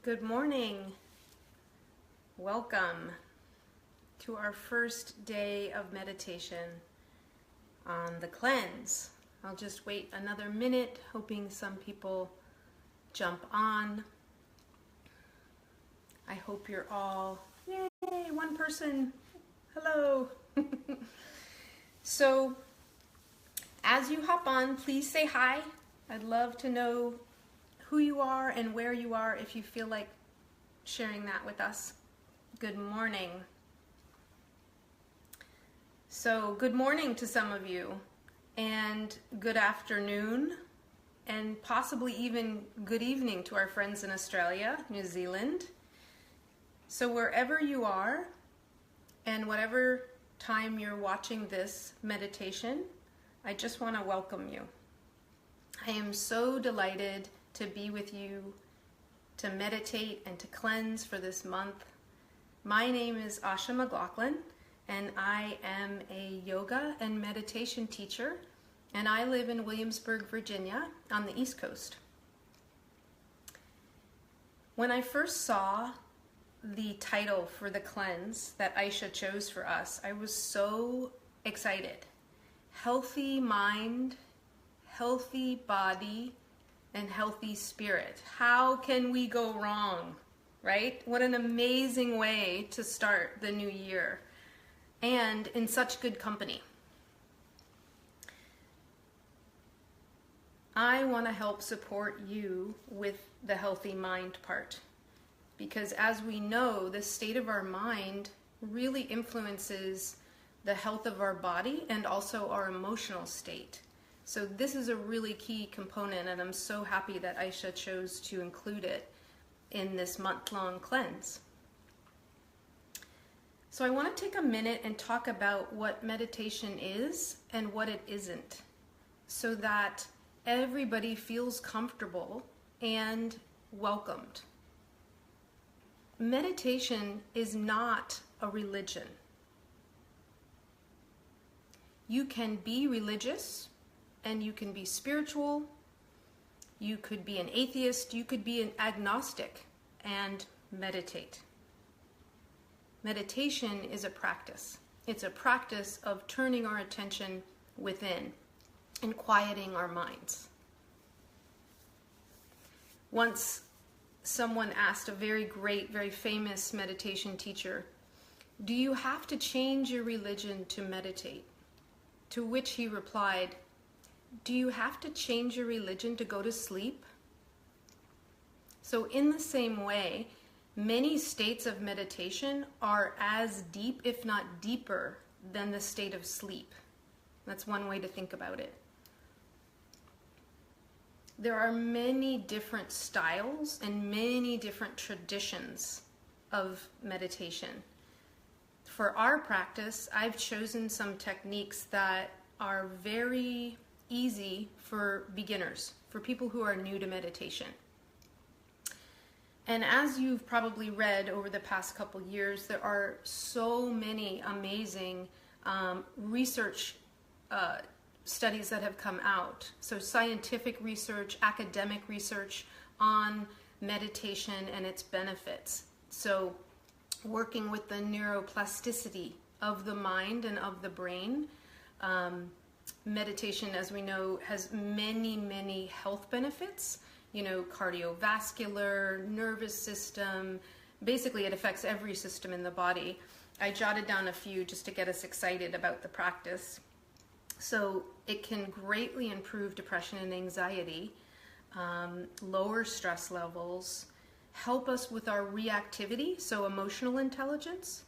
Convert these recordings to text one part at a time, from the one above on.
Good morning. Welcome to our first day of meditation on the cleanse. I'll just wait another minute, hoping some people jump on. I hope you're all, yay, one person, hello. So, as you hop on, please say hi. I'd love to know who you are and where you are if you feel like sharing that with us. Good morning. So good morning to some of you, and good afternoon, and possibly even good evening to our friends in Australia, New Zealand. So wherever you are and whatever time you're watching this meditation, I just want to welcome you. I am so delighted to be with you, to meditate and to cleanse for this month. My name is Asha McLaughlin, and I am a yoga and meditation teacher, and I live in Williamsburg, Virginia, on the East Coast. When I first saw the title for the cleanse that Asha chose for us, I was so excited. Healthy mind, healthy body, and healthy spirit. How can we go wrong, right? What an amazing way to start the new year, and in such good company. I want to help support you with the healthy mind part, because as we know, the state of our mind really influences the health of our body and also our emotional state. So this is a really key component, and I'm so happy that Asha chose to include it in this month-long cleanse. So I want to take a minute and talk about what meditation is and what it isn't, so that everybody feels comfortable and welcomed. Meditation is not a religion. You can be religious, and you can be spiritual, you could be an atheist, you could be an agnostic and meditate. Meditation is a practice. It's a practice of turning our attention within and quieting our minds. Once someone asked a very great, very famous meditation teacher, "Do you have to change your religion to meditate?" To which he replied, "Do you have to change your religion to go to sleep?" So in the same way, many states of meditation are as deep, if not deeper, than the state of sleep. That's one way to think about it. There are many different styles and many different traditions of meditation. For our practice, I've chosen some techniques that are very easy for beginners, for people who are new to meditation. And as you've probably read over the past couple years, there are so many amazing research studies that have come out. So scientific research, academic research on meditation and its benefits. So working with the neuroplasticity of the mind and of the brain. Meditation, as we know, has many, many health benefits, cardiovascular, nervous system. Basically, it affects every system in the body. I jotted down a few just to get us excited about the practice. So it can greatly improve depression and anxiety, lower stress levels, help us with our reactivity, so emotional intelligence,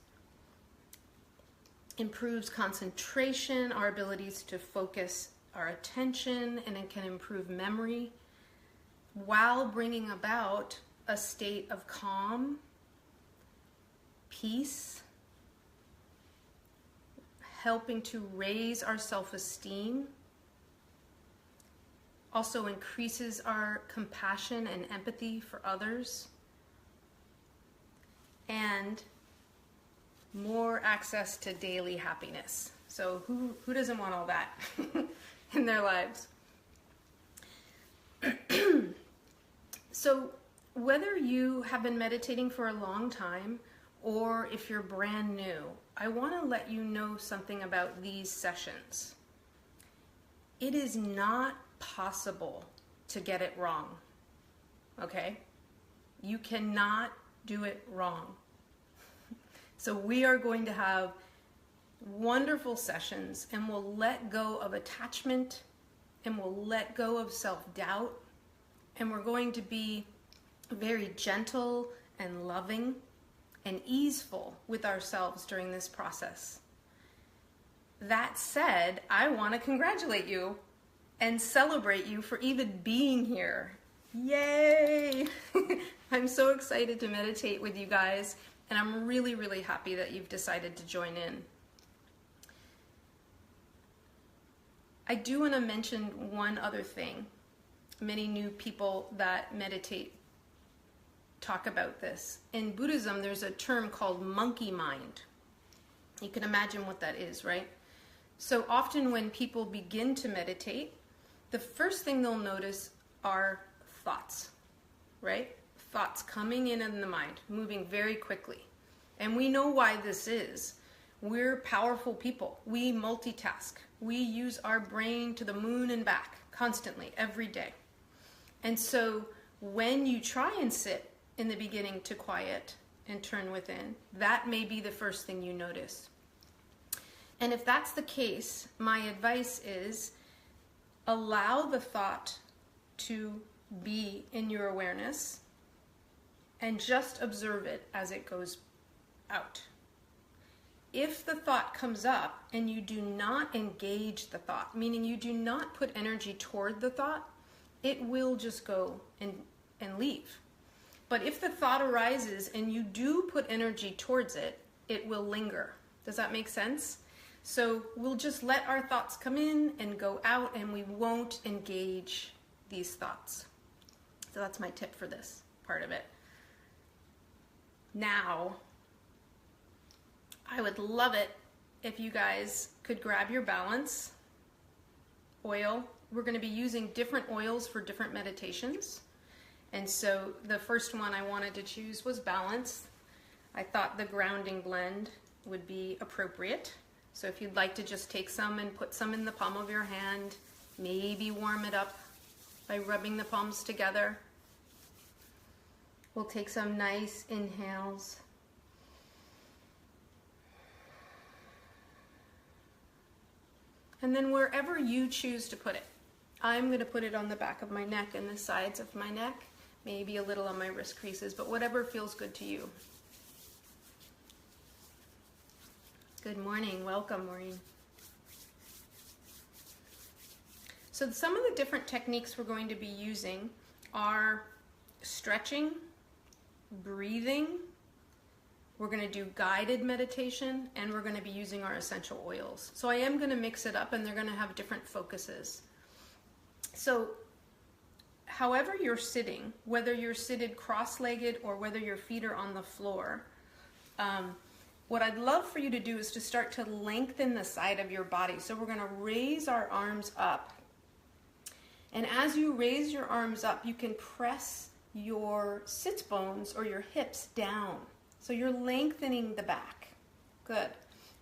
improves concentration, our abilities to focus our attention, and it can improve memory while bringing about a state of calm, peace, helping to raise our self-esteem, also increases our compassion and empathy for others, and more access to daily happiness. So who doesn't want all that in their lives? So whether you have been meditating for a long time or if you're brand new, I want to let you know something about these sessions. It is not possible to get it wrong, okay? You cannot do it wrong. So we are going to have wonderful sessions, and we'll let go of attachment, and we'll let go of self-doubt, and we're going to be very gentle and loving and easeful with ourselves during this process. That said, I want to congratulate you and celebrate you for even being here. Yay! I'm so excited to meditate with you guys, and I'm really, really happy that you've decided to join in. I do want to mention one other thing. Many new people that meditate talk about this. In Buddhism, there's a term called monkey mind. You can imagine what that is, right? So often when people begin to meditate, the first thing they'll notice are thoughts, right? Thoughts coming in the mind, moving very quickly. And we know why this is. We're powerful people. We multitask. We use our brain to the moon and back constantly, every day. And so when you try and sit in the beginning to quiet and turn within, that may be the first thing you notice. And if that's the case, my advice is allow the thought to be in your awareness and just observe it as it goes out. If the thought comes up and you do not engage the thought, meaning you do not put energy toward the thought, it will just go and leave. But if the thought arises and you do put energy towards it, it will linger. Does that make sense? So we'll just let our thoughts come in and go out, and we won't engage these thoughts. So that's my tip for this part of it. Now, I would love it if you guys could grab your balance oil. We're going to be using different oils for different meditations. And so the first one I wanted to choose was balance. I thought the grounding blend would be appropriate. So if you'd like to just take some and put some in the palm of your hand, maybe warm it up by rubbing the palms together. We'll take some nice inhales. And then wherever you choose to put it. I'm going to put it on the back of my neck and the sides of my neck, maybe a little on my wrist creases, but whatever feels good to you. Good morning. Welcome, Maureen. So some of the different techniques we're going to be using are stretching, breathing, we're going to do guided meditation, and we're going to be using our essential oils. So I am going to mix it up, and they're going to have different focuses. So however you're sitting, whether you're seated cross-legged or whether your feet are on the floor, what I'd love for you to do is to start to lengthen the side of your body. So we're going to raise our arms up. And as you raise your arms up, you can press your sits bones or your hips down. So you're lengthening the back. Good.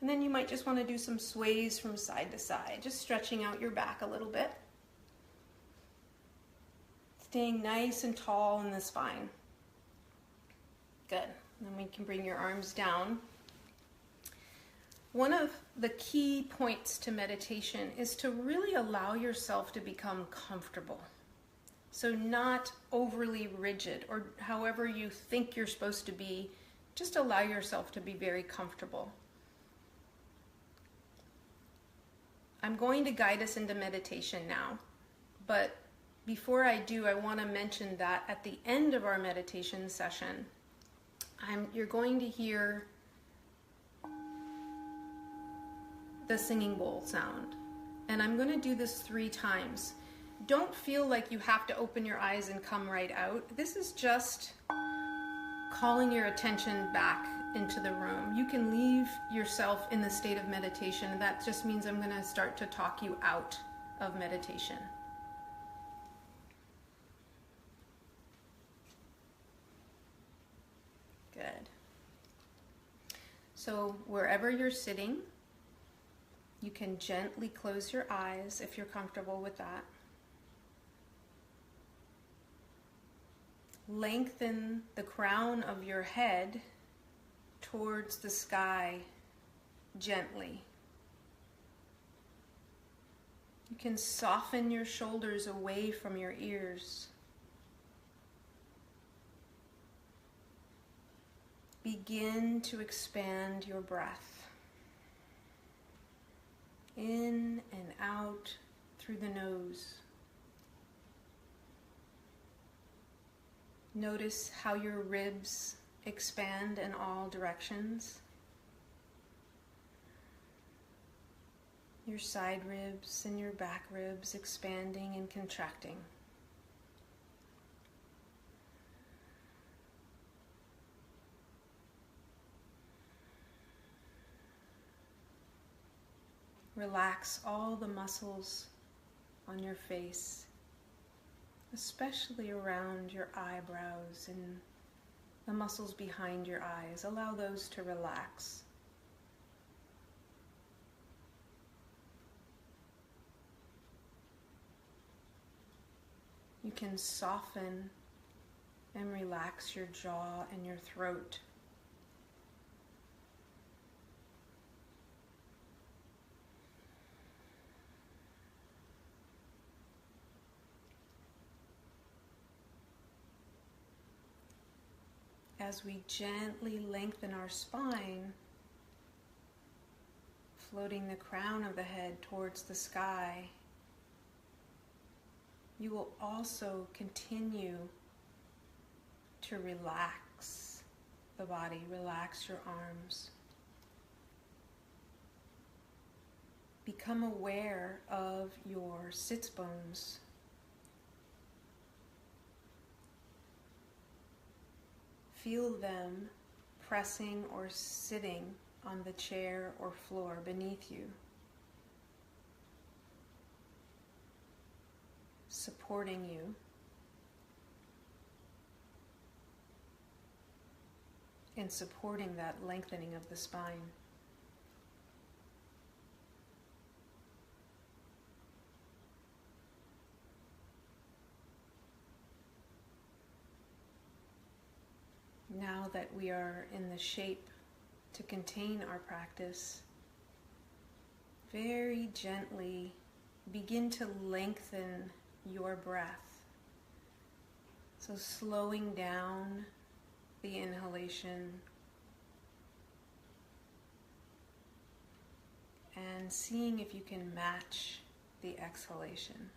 And then you might just want to do some sways from side to side, just stretching out your back a little bit. Staying nice and tall in the spine. Good. And then we can bring your arms down. One of the key points to meditation is to really allow yourself to become comfortable. So not overly rigid, or however you think you're supposed to be. Just allow yourself to be very comfortable. I'm going to guide us into meditation now, but before I do, I want to mention that at the end of our meditation session, you're going to hear the singing bowl sound, and I'm going to do this 3 times. Don't feel like you have to open your eyes and come right out. This is just calling your attention back into the room. You can leave yourself in the state of meditation. That just means I'm going to start to talk you out of meditation. So wherever you're sitting, you can gently close your eyes if you're comfortable with that. Lengthen the crown of your head towards the sky gently. You can soften your shoulders away from your ears. Begin to expand your breath in and out through the nose. Notice how your ribs expand in all directions. Your side ribs and your back ribs expanding and contracting. Relax all the muscles on your face, especially around your eyebrows and the muscles behind your eyes. Allow those to relax. You can soften and relax your jaw and your throat. As we gently lengthen our spine, floating the crown of the head towards the sky, you will also continue to relax the body, relax your arms. Become aware of your sits bones. Feel them pressing or sitting on the chair or floor beneath you, supporting you, and supporting that lengthening of the spine. Now that we are in the shape to contain our practice, very gently begin to lengthen your breath. So slowing down the inhalation and seeing if you can match the exhalation.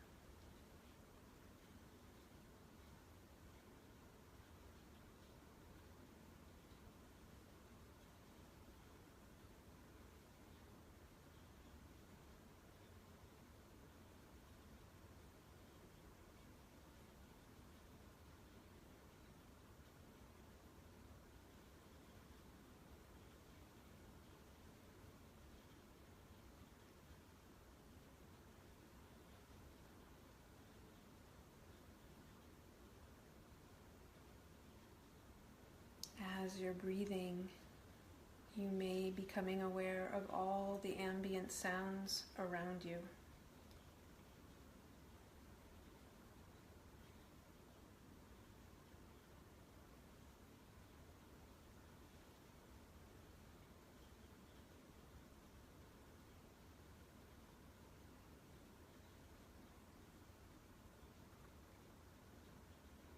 As you're breathing, you may be becoming aware of all the ambient sounds around you.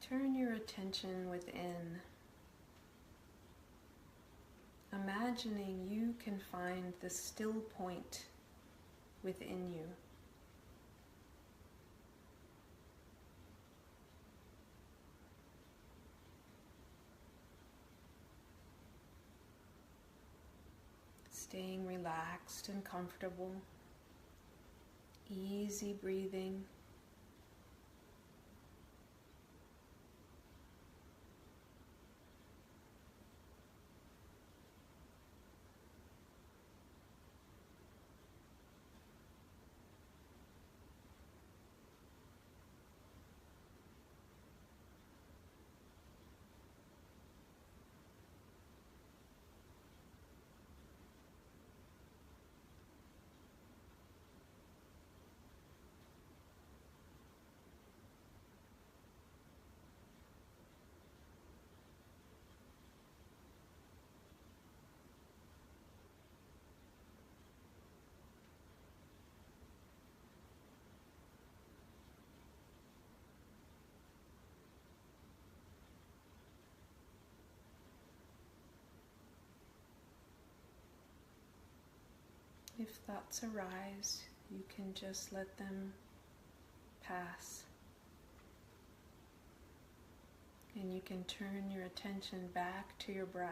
Turn your attention within, imagining you can find the still point within you. Staying relaxed and comfortable, easy breathing. If thoughts arise, you can just let them pass. And you can turn your attention back to your breath.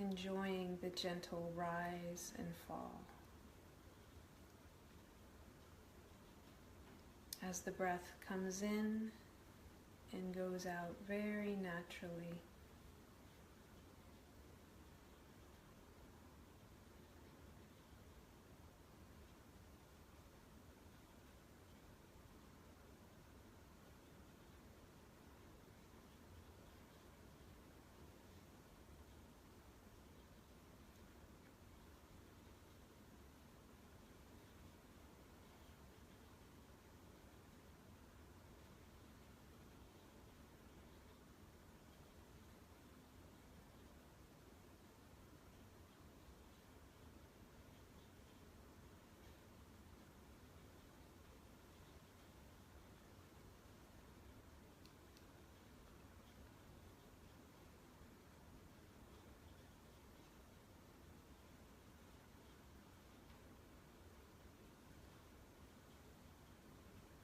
Enjoying the gentle rise and fall. As the breath comes in and goes out very naturally.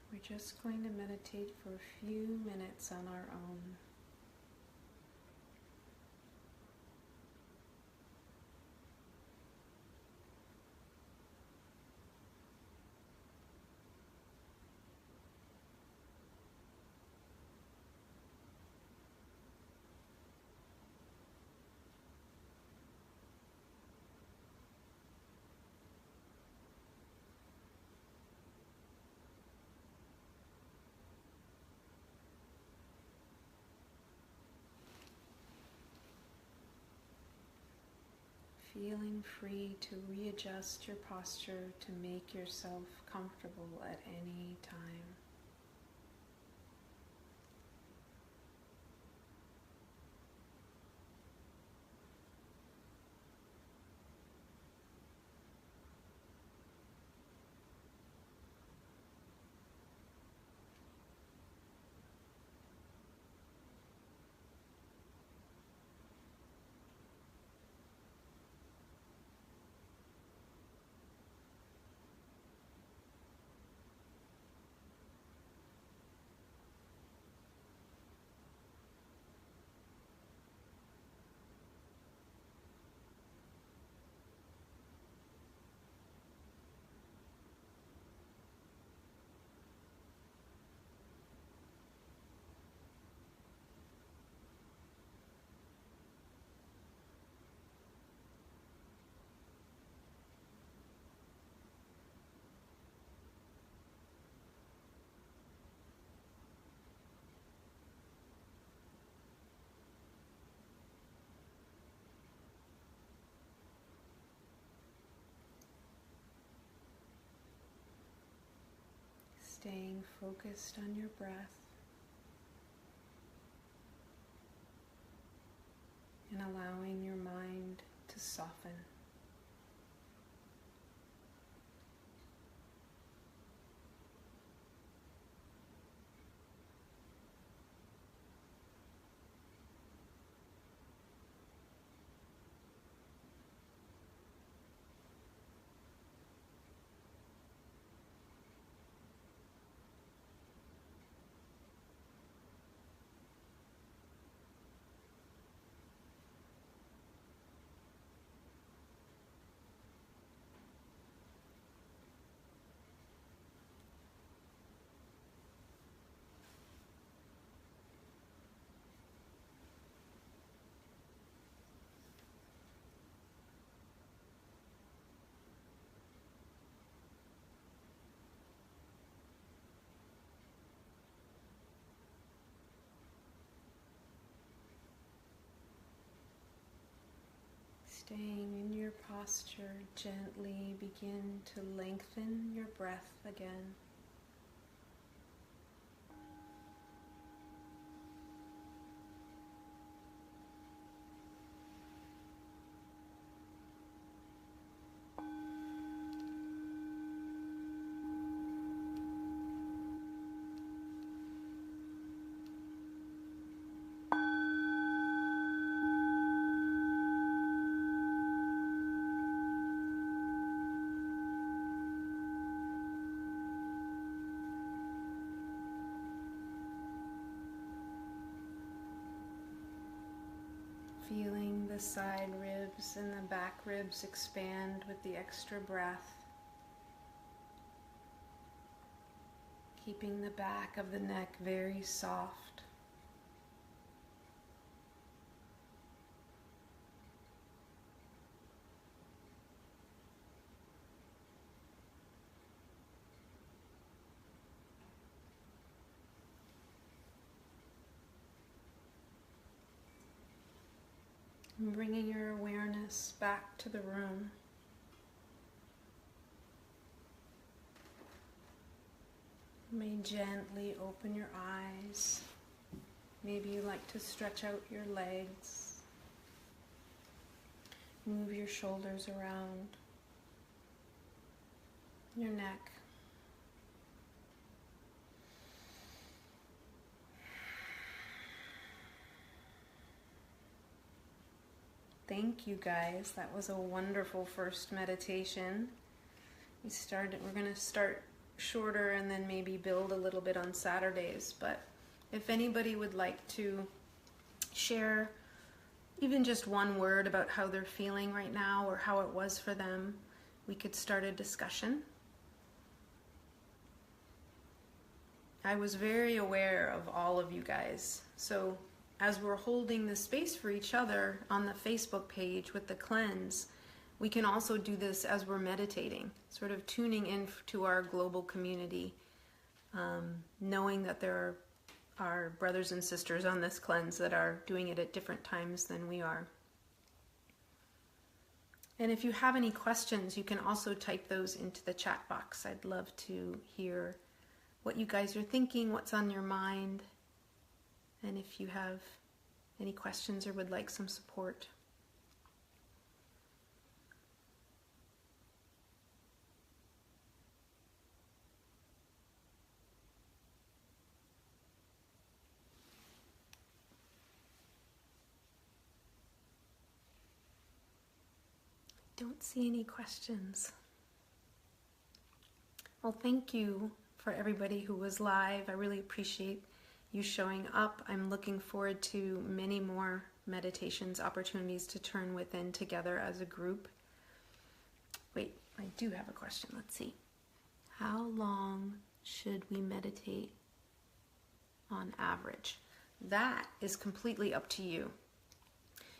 We're just going to meditate for a few minutes on our own. Feeling free to readjust your posture to make yourself comfortable at any time. Staying focused on your breath and allowing your mind to soften. Staying in your posture, gently begin to lengthen your breath again. the side ribs and the back ribs expand with the extra breath. Keeping the back of the neck very soft. And bringing your awareness back to the room. You may gently open your eyes. Maybe you like to stretch out your legs. Move your shoulders around your neck. Thank you guys. That was a wonderful first meditation. We're going to start shorter and then maybe build a little bit on Saturdays. But if anybody would like to share even just one word about how they're feeling right now or how it was for them, we could start a discussion. I was very aware of all of you guys. So as we're holding the space for each other on the Facebook page with the cleanse, we can also do this as we're meditating, sort of tuning in to our global community, knowing that there are brothers and sisters on this cleanse that are doing it at different times than we are. And if you have any questions, you can also type those into the chat box. I'd love to hear what you guys are thinking, what's on your mind. And if you have any questions or would like some support. Don't see any questions. Well, thank you for everybody who was live. I really appreciate you showing up. I'm looking forward to many more meditations, opportunities to turn within together as a group. Wait, I do have a question. Let's see. How long should we meditate on average? That is completely up to you.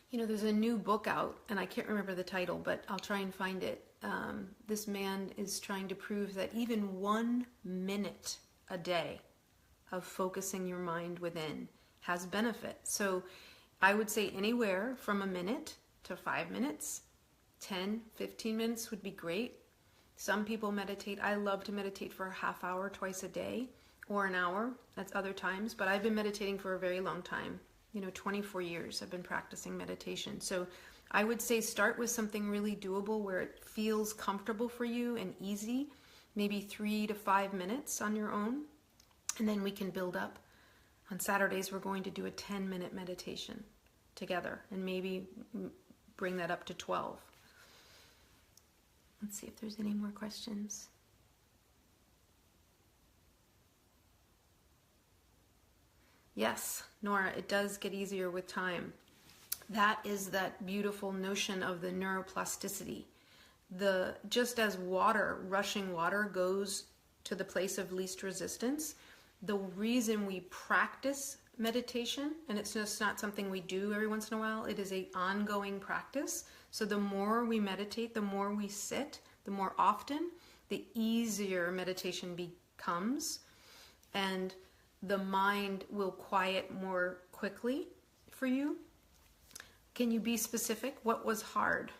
You know, there's a new book out, and I can't remember the title, but I'll try and find it. This man is trying to prove that even 1 minute a day of focusing your mind within has benefit. So I would say anywhere from a minute to 5 minutes, 10, 15 minutes would be great. Some people meditate. I love to meditate for a half hour twice a day or an hour. That's other times, but I've been meditating for a very long time. 24 years I've been practicing meditation. So I would say start with something really doable where it feels comfortable for you and easy, maybe 3 to 5 minutes on your own. And then we can build up. On Saturdays, we're going to do a 10-minute meditation together and maybe bring that up to 12. Let's see if there's any more questions. Yes, Nora, it does get easier with time. That is that beautiful notion of the neuroplasticity. Just as rushing water goes to the place of least resistance, the reason we practice meditation, and it's just not something we do every once in a while, it is an ongoing practice. So the more we meditate, the more we sit, the more often, the easier meditation becomes, and the mind will quiet more quickly for you. Can you be specific? What was hard?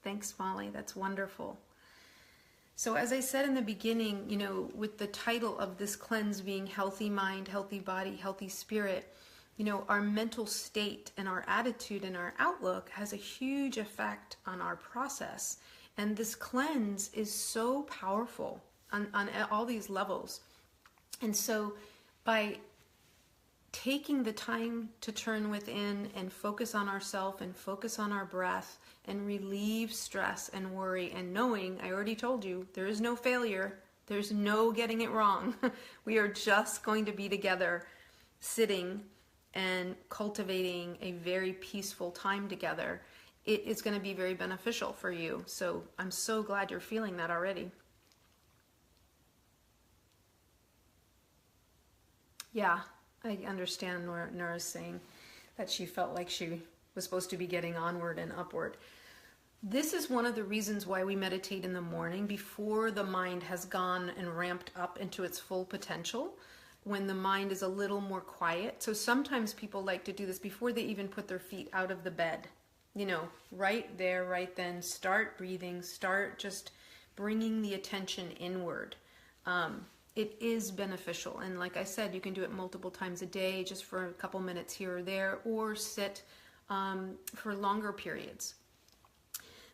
Thanks, Molly. That's wonderful. So as I said in the beginning, with the title of this cleanse being healthy mind, healthy body, healthy spirit, our mental state and our attitude and our outlook has a huge effect on our process. And this cleanse is so powerful on all these levels. And so by taking the time to turn within and focus on ourselves and focus on our breath and relieve stress and worry and knowing, I already told you, there is no failure, There's no getting it wrong. We are just going to be together, sitting and cultivating a very peaceful time together. It is going to be very beneficial for you. So I'm so glad you're feeling that already. Yeah, I understand Nora's saying that she felt like she was supposed to be getting onward and upward. This is one of the reasons why we meditate in the morning before the mind has gone and ramped up into its full potential, when the mind is a little more quiet. So sometimes people like to do this before they even put their feet out of the bed. You know, right there, right then, start breathing, start just bringing the attention inward. It is beneficial. And like I said, you can do it multiple times a day, just for a couple minutes here or there, or sit for longer periods.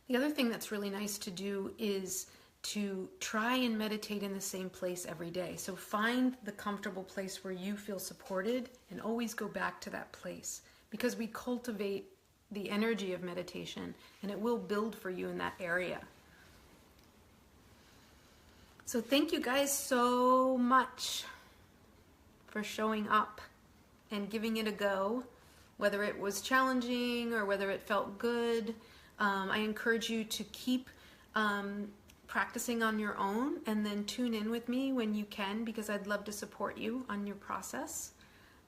The other thing that's really nice to do is to try and meditate in the same place every day. So find the comfortable place where you feel supported and always go back to that place, because we cultivate the energy of meditation and it will build for you in that area. So thank you guys so much for showing up and giving it a go, whether it was challenging or whether it felt good. I encourage you to keep practicing on your own, and then tune in with me when you can, because I'd love to support you on your process.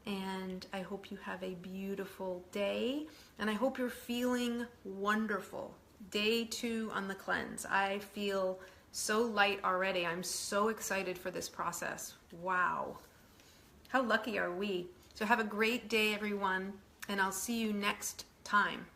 And I hope you have a beautiful day, and I hope you're feeling wonderful. Day 2 on the cleanse. I feel so light already. I'm so excited for this process. Wow. How lucky are we? So have a great day, everyone, and I'll see you next time.